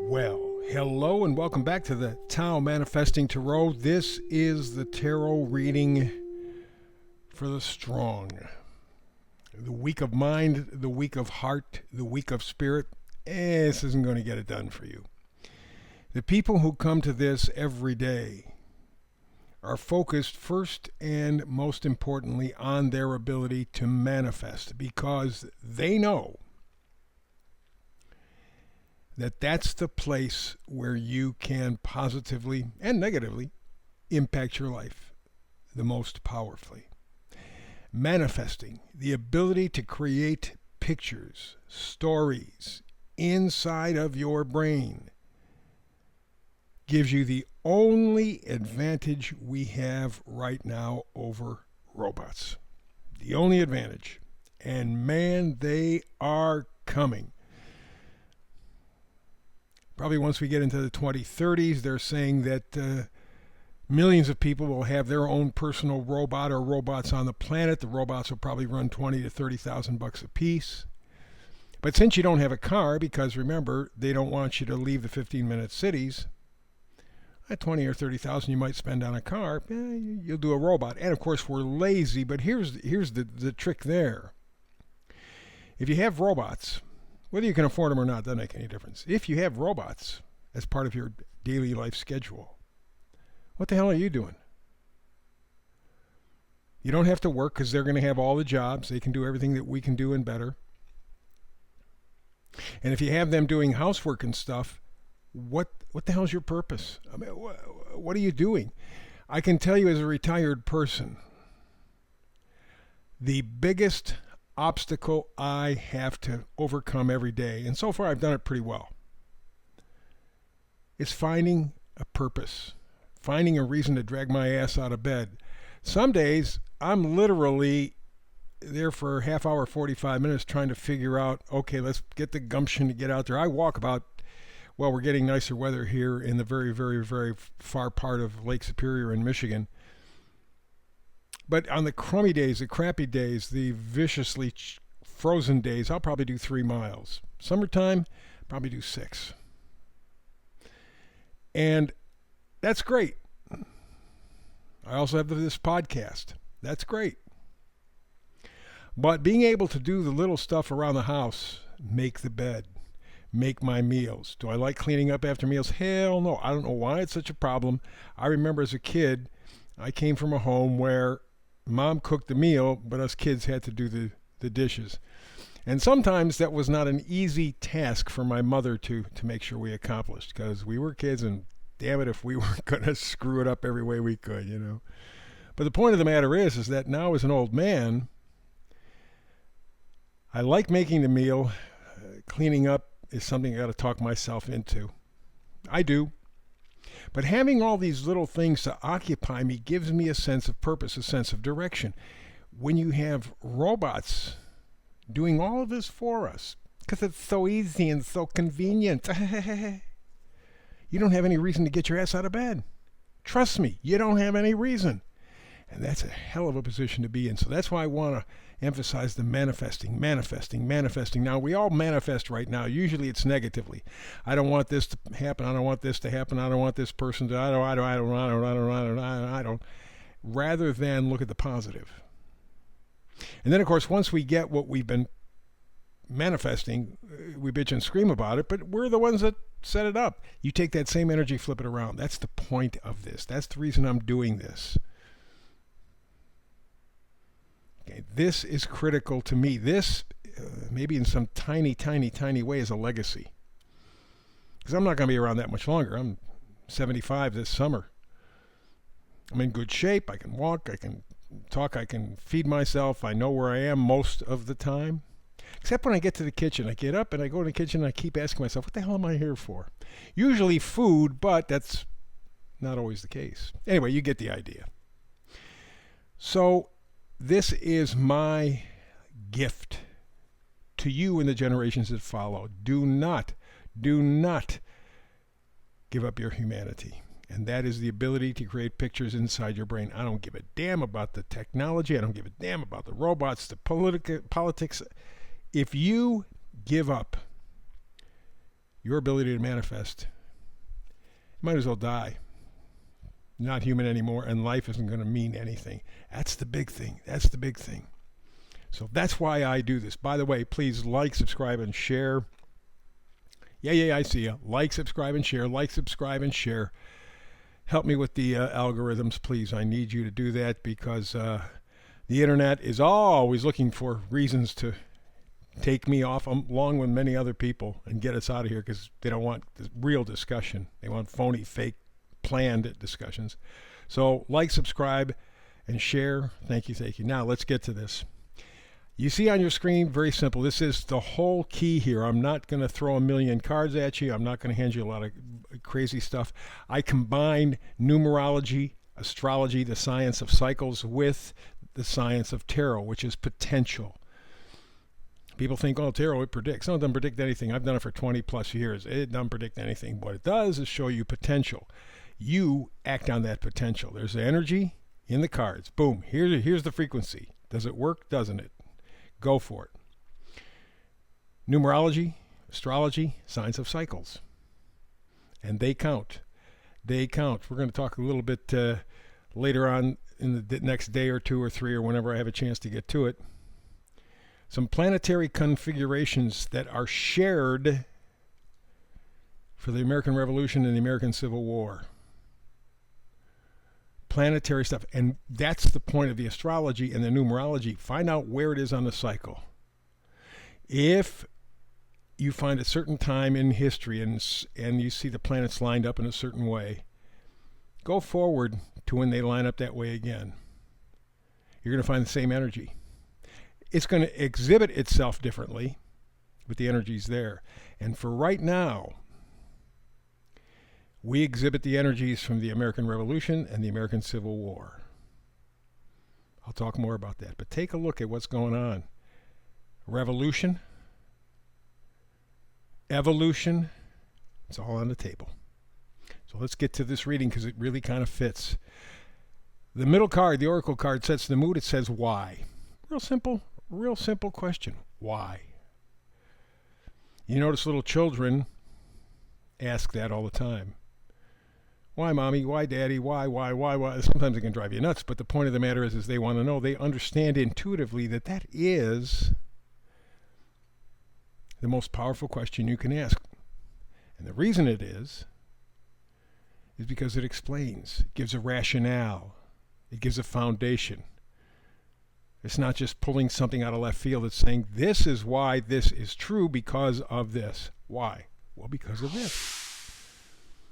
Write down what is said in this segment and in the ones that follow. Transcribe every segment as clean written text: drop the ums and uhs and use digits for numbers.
Well, hello and welcome back to the Tao Manifesting Tarot. This is the tarot reading for the strong. The week of mind, the week of heart, the week of spirit. This isn't going to get it done for you. The people who come to this every day are focused first and most importantly on their ability to manifest because they know that that's the place where you can positively and negatively impact your life the most powerfully. Manifesting, the ability to create pictures, stories inside of your brain, gives you the only advantage we have right now over robots. The only advantage. And man, they are coming. Probably once we get into the 2030s, they're saying that millions of people will have their own personal robot or robots on the planet. The robots will probably run $20,000 to $30,000 a piece. But since you don't have a car, because remember, they don't want you to leave the 15-minute cities, at 20 or 30,000 you might spend on a car, you'll do a robot. And of course, we're lazy, but here's the trick there. If you have robots, whether you can afford them or not, doesn't make any difference. If you have robots as part of your daily life schedule, what the hell are you doing? You don't have to work because they're going to have all the jobs. They can do everything that we can do and better. And if you have them doing housework and stuff, what the hell's your purpose? I mean, what are you doing? I can tell you as a retired person, the biggest obstacle I have to overcome every day, and so far I've done it pretty well, is finding a purpose, finding a reason to drag my ass out of bed. Some days I'm literally there for a half hour, 45 minutes trying to figure out, okay, let's get the gumption to get out there. I walk about, well, we're getting nicer weather here in the very, very, very far part of Lake Superior in Michigan. But on the crummy days, the crappy days, the viciously frozen days, I'll probably do 3 miles. Summertime, probably do 6. And that's great. I also have this podcast. That's great. But being able to do the little stuff around the house, make the bed, make my meals. Do I like cleaning up after meals? Hell no. I don't know why it's such a problem. I remember as a kid, I came from a home where Mom cooked the meal, but us kids had to do the dishes. And sometimes that was not an easy task for my mother to make sure we accomplished, because we were kids and damn it if we weren't going to screw it up every way we could, you know. But the point of the matter is that now as an old man, I like making the meal. Cleaning up is something I got to talk myself into. I do. But having all these little things to occupy me gives me a sense of purpose, a sense of direction. When you have robots doing all of this for us, because it's so easy and so convenient, you don't have any reason to get your ass out of bed. Trust me, you don't have any reason. And that's a hell of a position to be in. So that's why I want to emphasize the manifesting. Now, we all manifest right now. Usually it's negatively. I don't want this to happen. I don't want this to happen. I don't want this person to, I don't. Rather than look at the positive. And then, of course, once we get what we've been manifesting, we bitch and scream about it, but we're the ones that set it up. You take that same energy, flip it around. That's the point of this. That's the reason I'm doing this. Okay, this is critical to me. This, maybe in some tiny way, is a legacy. Because I'm not going to be around that much longer. I'm 75 this summer. I'm in good shape. I can walk. I can talk. I can feed myself. I know where I am most of the time. Except when I get to the kitchen. I get up and I go to the kitchen and I keep asking myself, what the hell am I here for? Usually food, but that's not always the case. Anyway, you get the idea. So this is my gift to you and the generations that follow. Do not give up your humanity. And that is the ability to create pictures inside your brain. I don't give a damn about the technology. I don't give a damn about the robots, the politics. If you give up your ability to manifest, you might as well die. You're not human anymore, and life isn't going to mean anything. That's the big thing. That's the big thing. So that's why I do this. By the way, please like, subscribe, and share. Yeah, I see you. Like, subscribe, and share. Like, subscribe, and share. Help me with the algorithms, please. I need you to do that because the internet is always looking for reasons to take me off along with many other people and get us out of here because they don't want the real discussion. They want phony, fake, planned discussions. So like, subscribe, and share. Thank you. Now let's get to this. You see on your screen, very simple. This is the whole key here. I'm not going to throw a million cards at you. I'm not going to hand you a lot of crazy stuff. I combine numerology, astrology, the science of cycles with the science of tarot, which is potential. People think, oh, tarot, it predicts. No, it doesn't predict anything. I've done it for 20 plus years. It doesn't predict anything. What it does is show you potential. You act on that potential. There's the energy in the cards. Boom. Here's the frequency. Does it work? Doesn't it? Go for it. Numerology, astrology, science of cycles. And they count. They count. We're going to talk a little bit later on in the next day or two or three or whenever I have a chance to get to it. Some planetary configurations that are shared for the American Revolution and the American Civil War. Planetary stuff. And that's the point of the astrology and the numerology. Find out where it is on the cycle. If you find a certain time in history and you see the planets lined up in a certain way, go forward to when they line up that way again. You're going to find the same energy. It's going to exhibit itself differently, but the energy's there. And for right now, we exhibit the energies from the American Revolution and the American Civil War. I'll talk more about that. But take a look at what's going on. Revolution, evolution, it's all on the table. So let's get to this reading because it really kind of fits. The middle card, the Oracle card, sets the mood. It says why. Real simple question. Why? You notice little children ask that all the time. Why, Mommy? Why, Daddy? Why? Sometimes it can drive you nuts, but the point of the matter is they want to know. They understand intuitively that is the most powerful question you can ask. And the reason it is because it explains, it gives a rationale, it gives a foundation. It's not just pulling something out of left field. It's saying, this is why this is true because of this. Why? Well, because of this.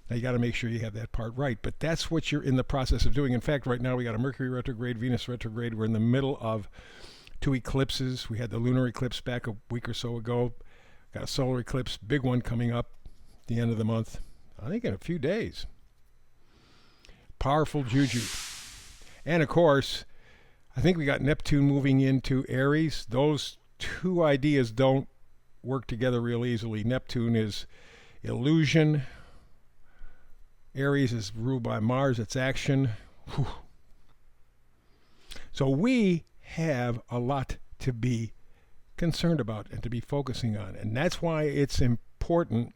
Now, you got to make sure you have that part right. But that's what you're in the process of doing. In fact, right now we got a Mercury retrograde, Venus retrograde. We're in the middle of two eclipses. We had the lunar eclipse back a week or so ago. Got a solar eclipse, big one coming up at the end of the month. I think in a few days. Powerful juju. And, of course, I think we got Neptune moving into Aries. Those two ideas don't work together real easily. Neptune is illusion. Aries is ruled by Mars. It's action. Whew. So we have a lot to be concerned about and to be focusing on. And that's why it's important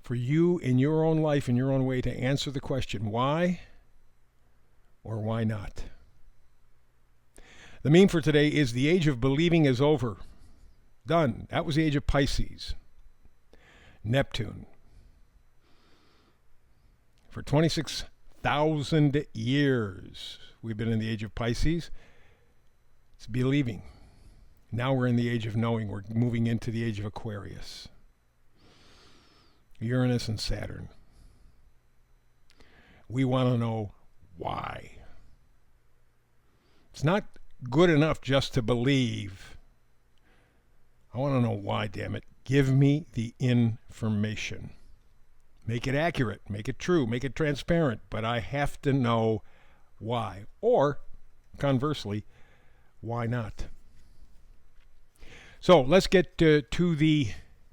for you in your own life, in your own way, to answer the question, why or why not? The meme for today is the age of believing is over. Done. That was the age of Pisces. Neptune. For 26,000 years, we've been in the age of Pisces. It's believing. Now we're in the age of knowing. We're moving into the age of Aquarius. Uranus and Saturn. We want to know why. It's not good enough just to believe. I want to know why, damn it. Give me the information. Make it accurate, make it true, make it transparent, but I have to know why. Or, conversely, why not? So let's get to the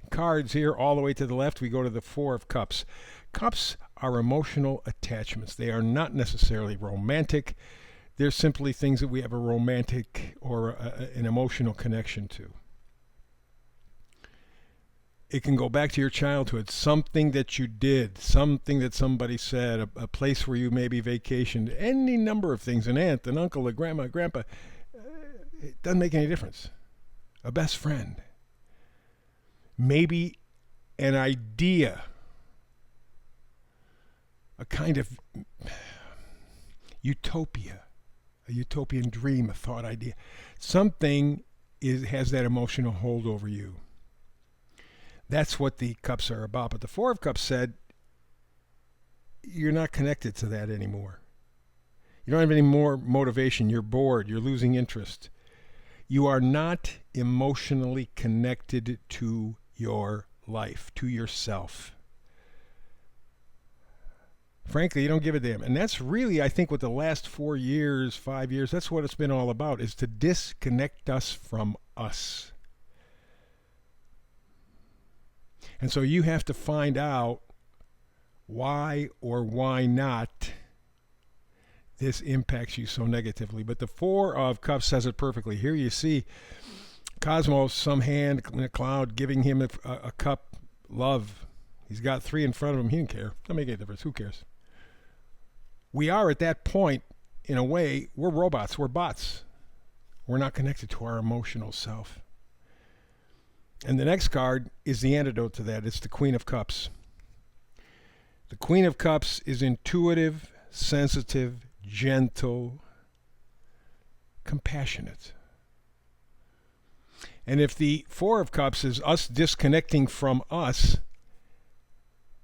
cards here all the way to the left. We go to the Four of Cups. Cups are emotional attachments. They are not necessarily romantic. They're simply things that we have a romantic or an emotional connection to. It can go back to your childhood, something that you did, something that somebody said, a place where you maybe vacationed, any number of things, an aunt, an uncle, a grandma, a grandpa. It doesn't make any difference. A best friend. Maybe an idea, a kind of utopia, a utopian dream, a thought idea. Something has that emotional hold over you. That's what the cups are about. But the Four of Cups said, you're not connected to that anymore. You don't have any more motivation. You're bored. You're losing interest. You are not emotionally connected to your life, to yourself. Frankly, you don't give a damn. And that's really, I think, what the last 4 years, 5 years, that's what it's been all about, is to disconnect us from us. And so you have to find out why or why not this impacts you so negatively. But the Four of Cups says it perfectly. Here you see Cosmos, some hand in a cloud, giving him a cup, love. He's got 3 in front of him. He didn't care. Doesn't make any difference. Who cares? We are at that point, in a way, we're robots. We're bots. We're not connected to our emotional self. And the next card is the antidote to that. It's the Queen of Cups. The Queen of Cups is intuitive, sensitive, gentle, compassionate. And if the Four of Cups is us disconnecting from us,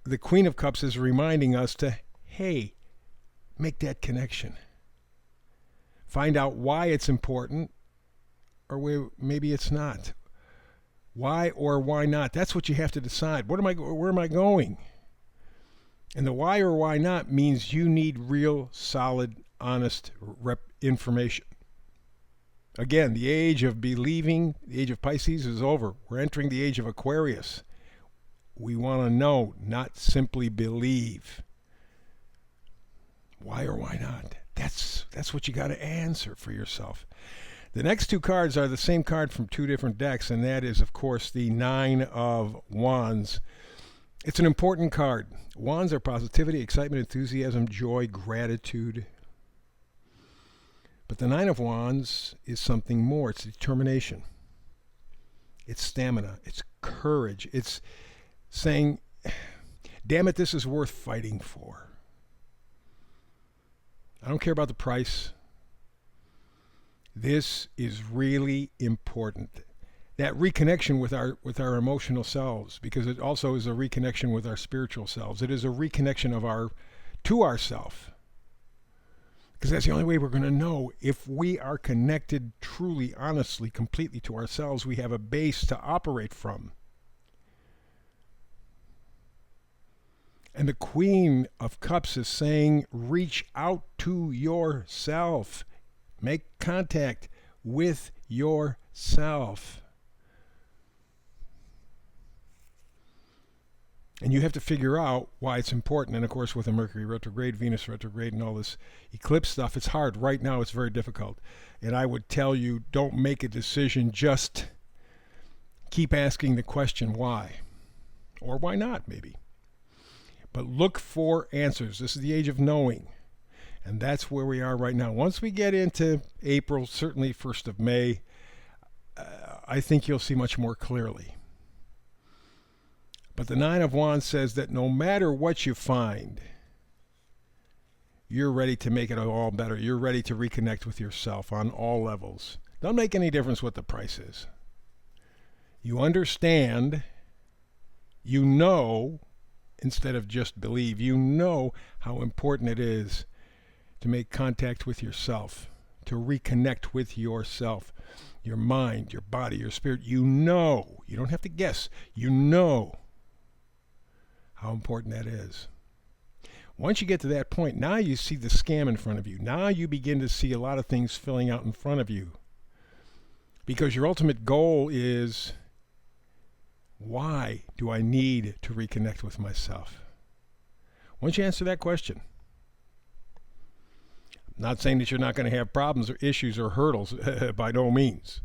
the Queen of Cups is reminding us to, hey, make that connection. Find out why it's important, or maybe it's not. Why or why not? That's what you have to decide. Where am I going? And the why or why not means you need real, solid, honest information. Again, the age of believing, the age of Pisces is over. We're entering the age of Aquarius. We want to know, not simply believe. Why or why not? That's what you got to answer for yourself. The next 2 cards are the same card from 2 different decks, and that is, of course, the Nine of Wands. It's an important card. Wands are positivity, excitement, enthusiasm, joy, gratitude. But the Nine of Wands is something more. It's determination. It's stamina. It's courage. It's saying, damn it, this is worth fighting for. I don't care about the price. This is really important. That reconnection with our emotional selves, because it also is a reconnection with our spiritual selves. It is a reconnection to ourself. Because that's the only way we're going to know if we are connected truly, honestly, completely to ourselves. We have a base to operate from. And the Queen of Cups is saying, reach out to yourself. Make contact with yourself. And you have to figure out why it's important. And of course, with a Mercury retrograde, Venus retrograde, and all this eclipse stuff, it's hard. Right now, it's very difficult. And I would tell you, don't make a decision. Just keep asking the question, why? Or why not, maybe. But look for answers. This is the age of knowing. And that's where we are right now. Once we get into April, certainly 1st of May, I think you'll see much more clearly. But the Nine of Wands says that no matter what you find, you're ready to make it all better. You're ready to reconnect with yourself on all levels. Don't make any difference what the price is. You understand, you know, instead of just believe, you know how important it is to make contact with yourself, to reconnect with yourself, your mind, your body, your spirit. You know, you don't have to guess, you know how important that is. Once you get to that point, now you see the scam in front of you. Now you begin to see a lot of things filling out in front of you. Because your ultimate goal is, why do I need to reconnect with myself? Once you answer that question, I'm not saying that you're not going to have problems or issues or hurdles, by no means.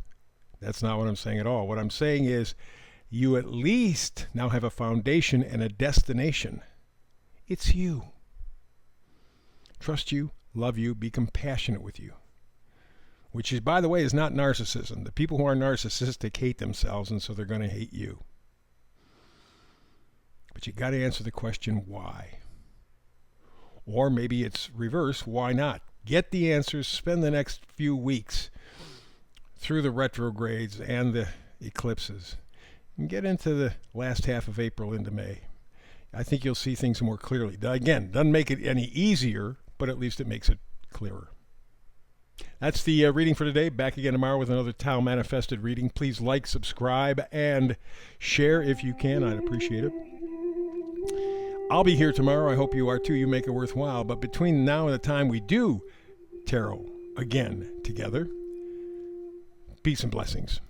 That's not what I'm saying at all. What I'm saying is, you at least now have a foundation and a destination. It's you. Trust you, love you, be compassionate with you. Which is, by the way, is not narcissism. The people who are narcissistic hate themselves, and so they're going to hate you. But you got to answer the question, why? Or maybe it's reverse, why not? Get the answers, spend the next few weeks through the retrogrades and the eclipses, and get into the last half of April into May. I think you'll see things more clearly. Again, doesn't make it any easier, but at least it makes it clearer. That's the reading for today. Back again tomorrow with another Tao Manifested reading. Please like, subscribe, and share if you can. I'd appreciate it. I'll be here tomorrow. I hope you are too. You make it worthwhile. But between now and the time we do tarot again together, peace and blessings.